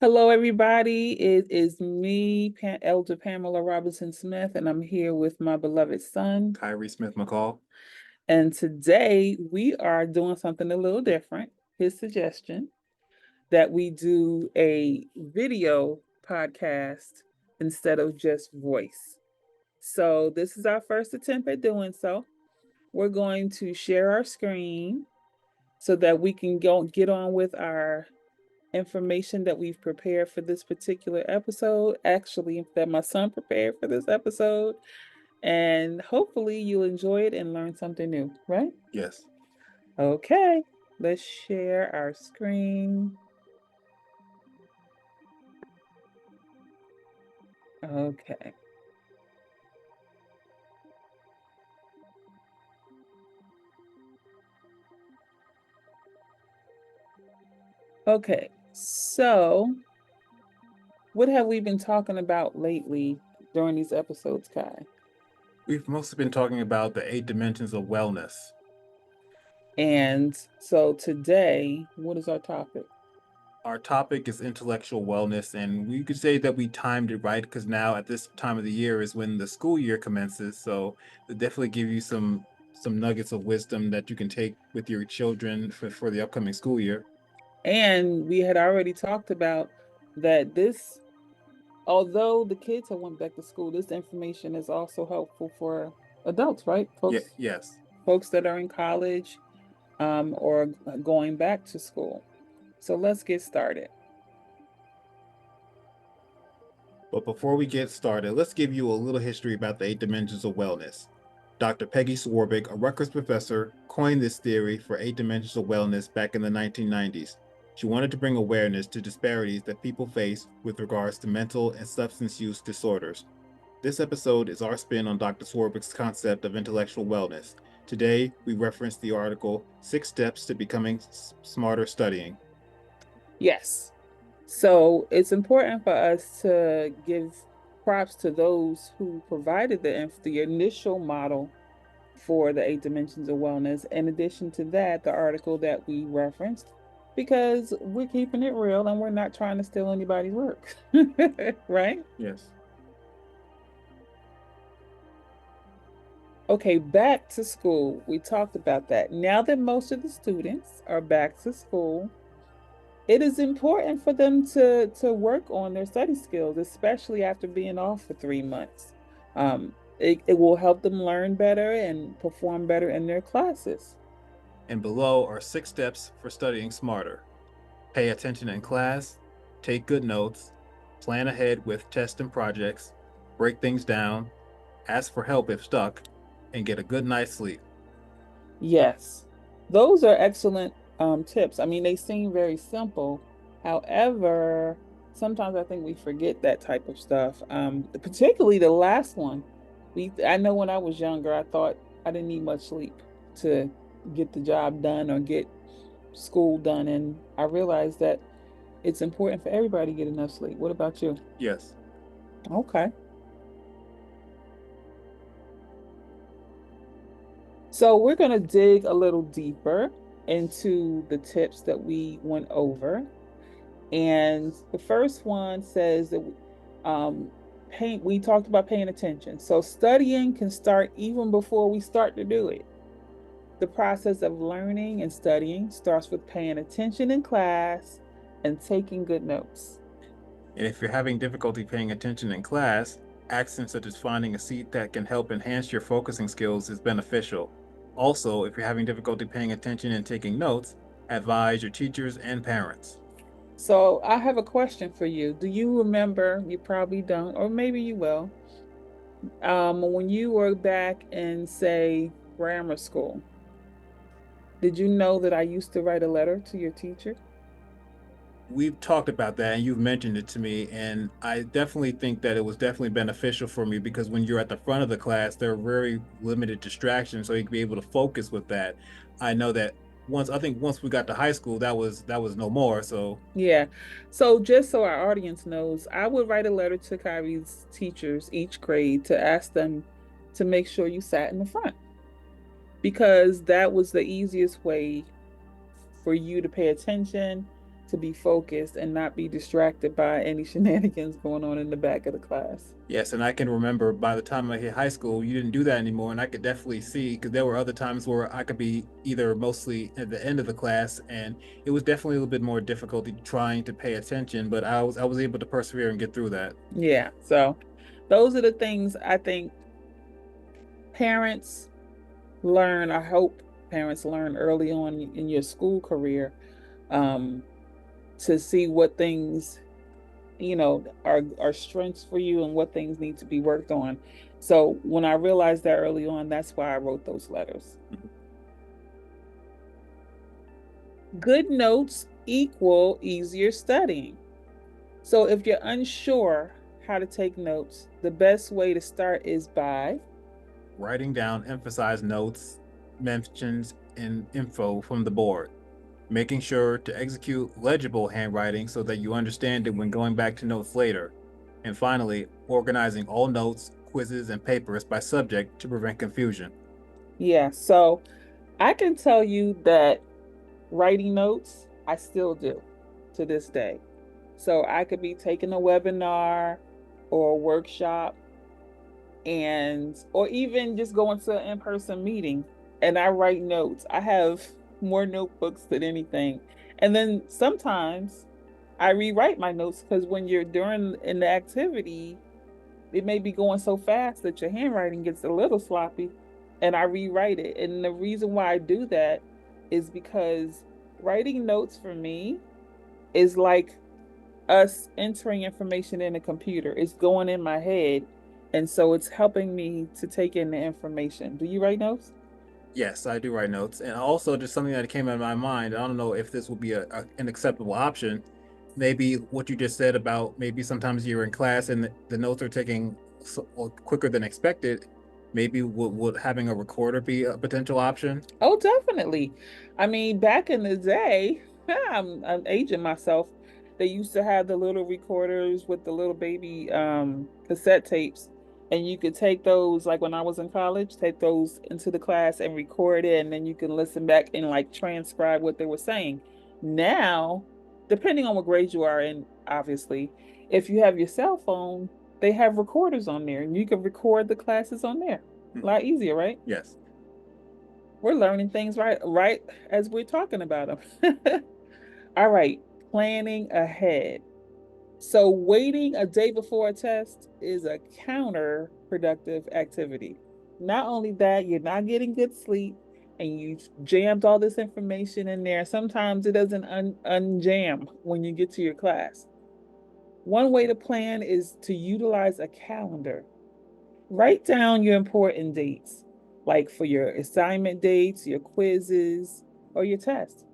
Hello, everybody. It is me, Elder Pamela Robinson Smith, and I'm here with my beloved son. Kyrie Smith McCall. And today we are doing something a little different. His suggestion that we do a video podcast instead of just voice. So, this is our first attempt at doing so. We're going to share our screen so that we can go get on with our information that we've prepared for this particular episode. Actually, that my son prepared for this episode. And hopefully you'll enjoy it and learn something new, right? Yes. Okay, let's share our screen. Okay. Okay, so what have we been talking about lately during these episodes, Kai? We've mostly been talking about the 8 dimensions of wellness. And so today, what is our topic? Our topic is intellectual wellness, and we could say that we timed it right because now at this time of the year is when the school year commences. So it definitely give you some nuggets of wisdom that you can take with your children for the upcoming school year. And we had already talked about that although the kids have went back to school, this information is also helpful for adults, right? Yeah, Folks, yes. folks that are in college, or going back to school. So let's get started. But before we get started, let's give you a little history about the 8 dimensions of wellness. Dr. Peggy Swarbrick, a Rutgers professor, coined this theory for 8 dimensions of wellness back in the 1990s. She wanted to bring awareness to disparities that people face with regards to mental and substance use disorders. This episode is our spin on Dr. Swarbrick's concept of intellectual wellness. Today, we reference the article 6 Steps to Becoming Smarter Studying. Yes. So it's important for us to give props to those who provided the initial model for the 8 dimensions of wellness. In addition to that, the article that we referenced, because we're keeping it real and we're not trying to steal anybody's work, right? Yes. Okay, back to school. We talked about that. Now that most of the students are back to school, it is important for them to work on their study skills, especially after being off for 3 months. It will help them learn better and perform better in their classes. And below are 6 steps for studying smarter. Pay attention in class, take good notes, plan ahead with tests and projects, break things down, ask for help if stuck, and get a good night's sleep. Yes, those are excellent tips. I mean, they seem very simple. However, sometimes I think we forget that type of stuff. Particularly the last one. I know when I was younger, I thought I didn't need much sleep to get the job done or get school done, and I realized that it's important for everybody to get enough sleep. What about you? Yes. Okay. So we're going to dig a little deeper into the tips that we went over. And the first one says that we talked about paying attention. So studying can start even before we start to do it. The process of learning and studying starts with paying attention in class and taking good notes. And if you're having difficulty paying attention in class, actions such as finding a seat that can help enhance your focusing skills is beneficial. Also, if you're having difficulty paying attention and taking notes, advise your teachers and parents. So I have a question for you. Do you remember, you probably don't, or maybe you will, when you were back in, say, grammar school, did you know that I used to write a letter to your teacher? We've talked about that and you've mentioned it to me, and I definitely think that it was definitely beneficial for me because when you're at the front of the class there are very limited distractions, so you can be able to focus with that. I know that once we got to high school that was no more. So Yeah. So just so our audience knows, I would write a letter to Kyrie's teachers each grade to ask them to make sure you sat in the front because that was the easiest way for you to pay attention, to be focused and not be distracted by any shenanigans going on in the back of the class. Yes, and I can remember by the time I hit high school, you didn't do that anymore. And I could definitely see because there were other times where I could be either mostly at the end of the class, and it was definitely a little bit more difficulty trying to pay attention, but I was able to persevere and get through that. Yeah. So those are the things I think parents learn. I hope parents learn early on in your school career, um, to see what things, are strengths for you and what things need to be worked on. So when I realized that early on, that's why I wrote those letters. Good notes equal easier studying. So if you're unsure how to take notes, the best way to start is by, Writing down emphasized notes, mentions, and info from the board. Making sure to execute legible handwriting so that you understand it when going back to notes later. And finally, organizing all notes, quizzes, and papers by subject to prevent confusion. yeah. So I can tell you that writing notes, I still do to this day. So I could be taking a webinar or a workshop, and or even just going to an in-person meeting, and I write notes. I have more notebooks than anything. And then sometimes I rewrite my notes because when you're during in the activity, it may be going so fast that your handwriting gets a little sloppy, and I rewrite it. And the reason why I do that is because writing notes for me is like us entering information in a computer. It's going in my head. And so it's helping me to take in the information. Do you write notes? Yes, I do write notes. And also, just something that came in my mind. I don't know if this would be an acceptable option. Maybe what you just said about maybe sometimes you're in class and the notes are taking quicker than expected. Maybe would having a recorder be a potential option? Oh, definitely. I mean, back in the day, I'm aging myself. They used to have the little recorders with the little baby cassette tapes, and you could take those, like when I was in college, take those into the class and record it, and then you can listen back and like transcribe what they were saying. Now, depending on what grade you are in, obviously, if you have your cell phone, they have recorders on there, and you can record the classes on there. A lot easier, right? Yes. We're learning things right as we're talking about them. All right, planning ahead. So waiting a day before a test is a counterproductive activity. Not only that, you're not getting good sleep and you jammed all this information in there. Sometimes it doesn't unjam when you get to your class. One way to plan is to utilize a calendar. Write down your important dates, like for your assignment dates, your quizzes, or your tests.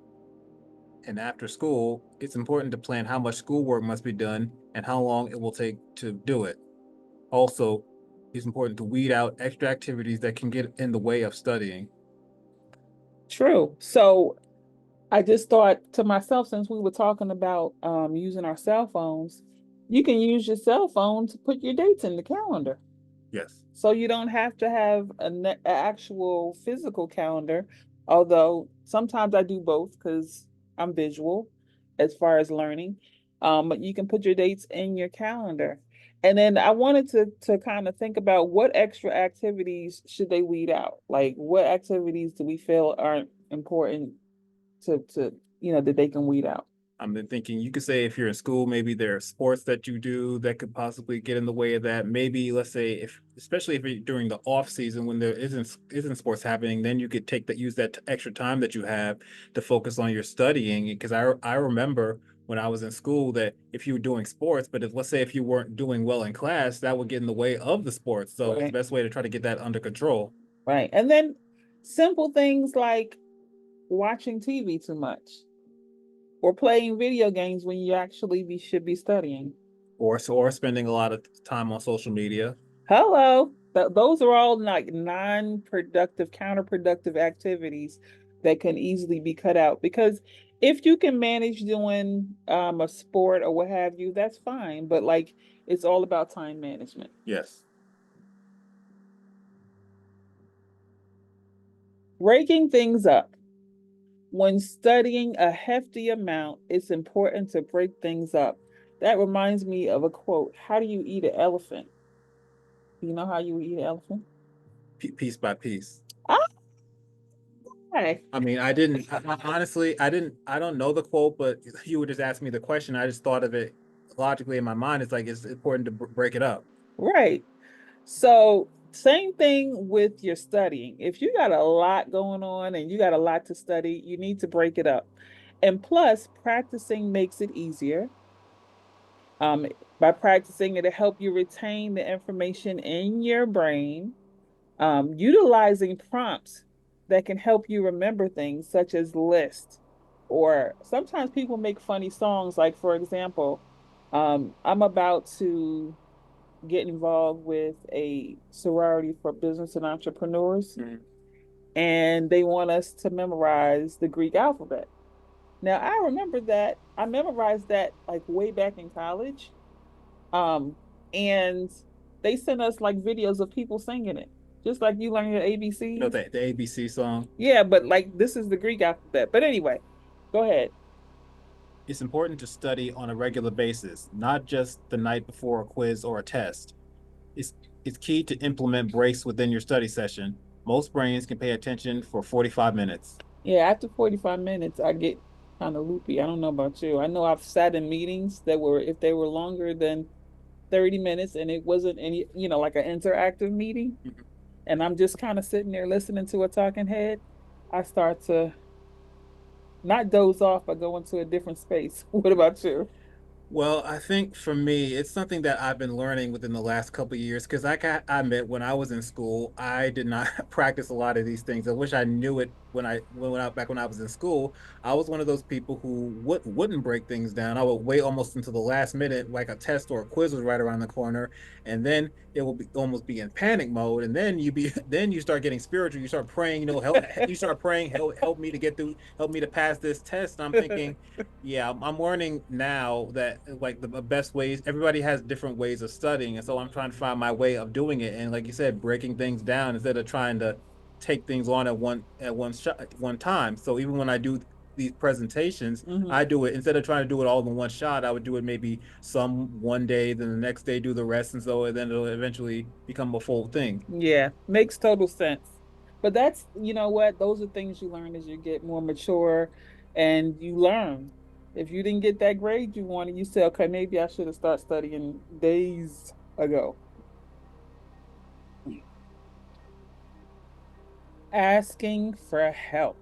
And after school, it's important to plan how much schoolwork must be done and how long it will take to do it. Also, it's important to weed out extra activities that can get in the way of studying. True. So I just thought to myself, since we were talking about using our cell phones, you can use your cell phone to put your dates in the calendar. Yes. So you don't have to have an actual physical calendar, although sometimes I do both because I'm visual as far as learning. But you can put your dates in your calendar. And then I wanted to kind of think about what extra activities should they weed out? Like what activities do we feel aren't important to that they can weed out? I'm then thinking you could say if you're in school, maybe there are sports that you do that could possibly get in the way of that. Maybe let's say if, especially if you're during the off season when there isn't sports happening, then you could take that use that extra time that you have to focus on your studying. Because I remember when I was in school that if you were doing sports, but if let's say if you weren't doing well in class, that would get in the way of the sports. So it's the Right. best way to try to get that under control. Right. And then simple things like watching TV too much or playing video games when you actually should be studying. Or spending a lot of time on social media. Hello. Those are all like non-productive, counterproductive activities that can easily be cut out because if you can manage doing a sport or what have you, that's fine. But like it's all about time management. Yes. Breaking things up. When studying a hefty amount, it's important to break things up. That reminds me of a quote. How do you eat an elephant? Do you know how you eat an elephant? Piece by piece. Ah, okay. I mean, honestly, I don't know the quote, but you would just ask me the question. I just thought of it logically in my mind. It's like it's important to break it up. Right. So, same thing with your studying. If you got a lot going on and you got a lot to study, you need to break it up. And plus, practicing makes it easier. Um, by practicing, it'll help you retain the information in your brain. Utilizing prompts that can help you remember things, such as lists, or sometimes people make funny songs. Like, for example, I'm about to get involved with a sorority for business and entrepreneurs, Mhm. and they want us to memorize the Greek alphabet. Now, I remember that I memorized that like way back in college. And they sent us like videos of people singing it, just like you learn your You know ABCs. the ABC song. Yeah, but like this is the Greek alphabet. But anyway, go ahead. It's important to study on a regular basis, not just the night before a quiz or a test. It's it's key to implement breaks within your study session. Most brains can pay attention for 45 minutes. Yeah, after 45 minutes, I get kind of loopy. I don't know about you. I know I've sat in meetings that were, if they were longer than 30 minutes and it wasn't any, like an interactive meeting, Mhm. and I'm just kind of sitting there listening to a talking head, I start to not doze off, but go into a different space. What about you? Well, I think for me, it's something that I've been learning within the last couple of years because I admit when I was in school, I did not practice a lot of these things. I wish I knew it back when I was in school. I was one of those people who wouldn't break things down. I would wait almost until the last minute, like a test or a quiz was right around the corner, and then it will be almost be in panic mode. And then then you start getting spiritual. You start praying, you start praying, help me to get through, help me to pass this test. And I'm thinking, yeah, I'm learning now that like the best ways, everybody has different ways of studying, and so I'm trying to find my way of doing it. And like you said, breaking things down instead of trying to take things on at one shot at one time. So even when I do these presentations, Hmm. I do it instead of trying to do it all in one shot. I would do it maybe some one day, then the next day do the rest, and so then it'll eventually become a full thing. Yeah, makes total sense. But that's, you know what? Those are things you learn as you get more mature and you learn. If you didn't get that grade you wanted, you say, okay, maybe I should have started studying days ago. Asking for help.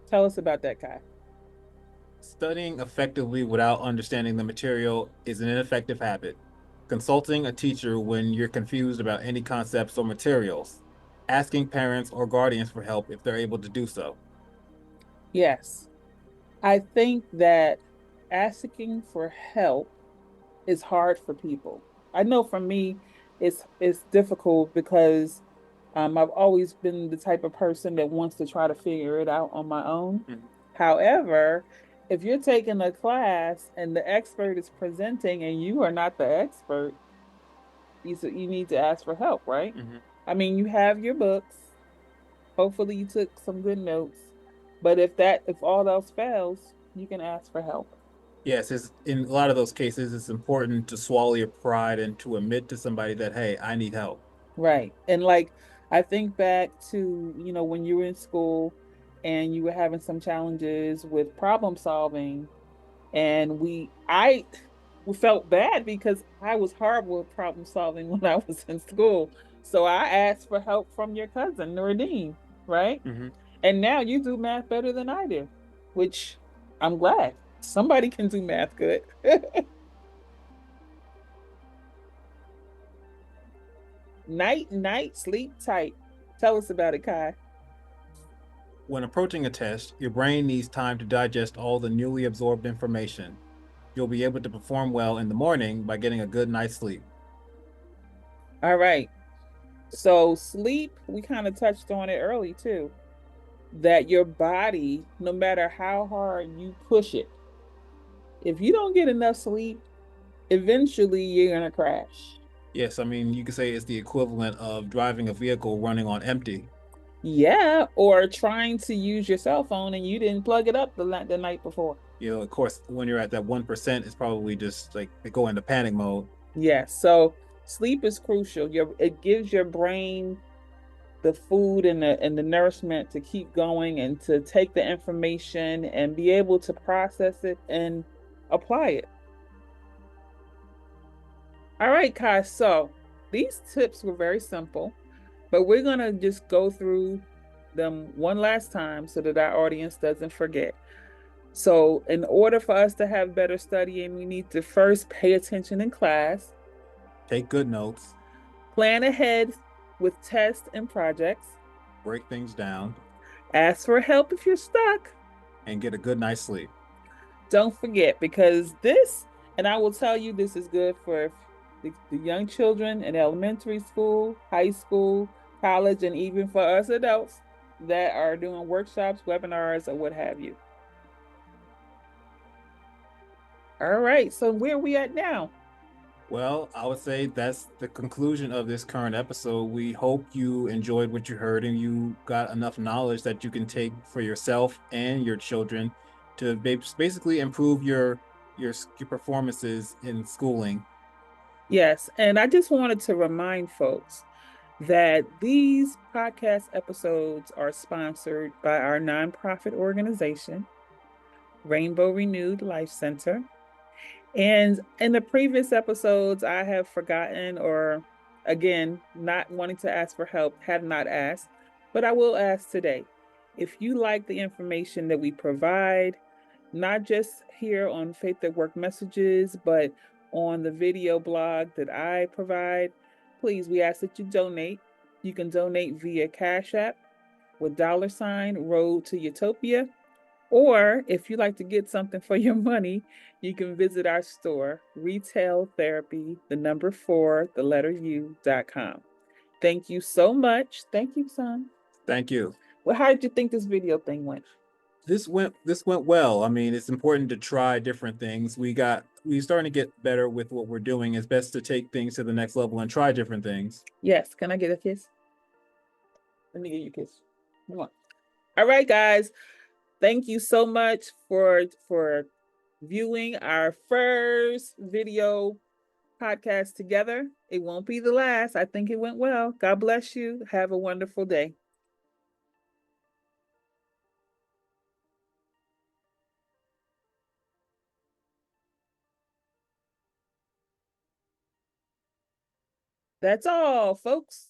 Tell us about that, Kai. Studying effectively without understanding the material is an ineffective habit. Consulting a teacher when you're confused about any concepts or materials. Asking parents or guardians for help if they're able to do so. Yes, I think that asking for help is hard for people. I know for me, it's difficult because I've always been the type of person that wants to try to figure it out on my own. Mhm. However, if you're taking a class and the expert is presenting and you are not the expert, you need to ask for help, right? Mhm. I mean, you have your books. Hopefully, you took some good notes. But if all else fails, you can ask for help. Yes, in a lot of those cases, it's important to swallow your pride and to admit to somebody that, hey, I need help. Right. And like I think back to, when you were in school and you were having some challenges with problem solving, and we felt bad because I was horrible at problem solving when I was in school. So I asked for help from your cousin, Nordine, right? Mhm. And now you do math better than I do, which I'm glad. Somebody can do math good. Night, night, sleep tight. Tell us about it, Kai. When approaching a test, your brain needs time to digest all the newly absorbed information. You'll be able to perform well in the morning by getting a good night's sleep. All right. So sleep, we kind of touched on it early too, that your body, no matter how hard you push it, if you don't get enough sleep, eventually you're gonna crash. Yes, I mean, you could say it's the equivalent of driving a vehicle running on empty. Yeah, or trying to use your cell phone and you didn't plug it up the night before. Of course, when you're at that 1%, it's probably just like they go into panic mode. Yes, so sleep is crucial. It gives your brain the food and the nourishment to keep going and to take the information and be able to process it and apply it. All right, Kai. So these tips were very simple, but we're gonna just go through them one last time so that our audience doesn't forget. So, in order for us to have better studying, we need to first pay attention in class, Take good notes, plan ahead with tests and projects, break things down, ask for help if you're stuck. and get a good night's sleep. Don't forget, because this, and I will tell you, this is good for the young children in elementary school, high school, college, and even for us adults that are doing workshops, webinars, or what have you. All right, so where are we at now? Well, I would say that's the conclusion of this current episode. We hope you enjoyed what you heard and you got enough knowledge that you can take for yourself and your children to basically improve your performances in schooling. Yes, and I just wanted to remind folks that these podcast episodes are sponsored by our nonprofit organization, Rainbow Renewed Life Center. And in the previous episodes, I have forgotten or, again, not wanting to ask for help, have not asked, but I will ask today. If you like the information that we provide, not just here on Faith at Work Messages, but on the video blog that I provide, please, we ask that you donate. You can donate via Cash App with $ Road to Utopia. Or if you like to get something for your money, you can visit our store, Retail Therapy, the number 4, the letter U.com. Thank you so much. Thank you, son. Thank you. Well, how did you think this video thing went? This went well. I mean, it's important to try different things. We starting to get better with what we're doing. It's best to take things to the next level and try different things. Yes. Can I get a kiss? Let me give you a kiss. Come on. All right, guys. Thank you so much for viewing our first video podcast together. It won't be the last. I think it went well. God bless you. Have a wonderful day. That's all, folks.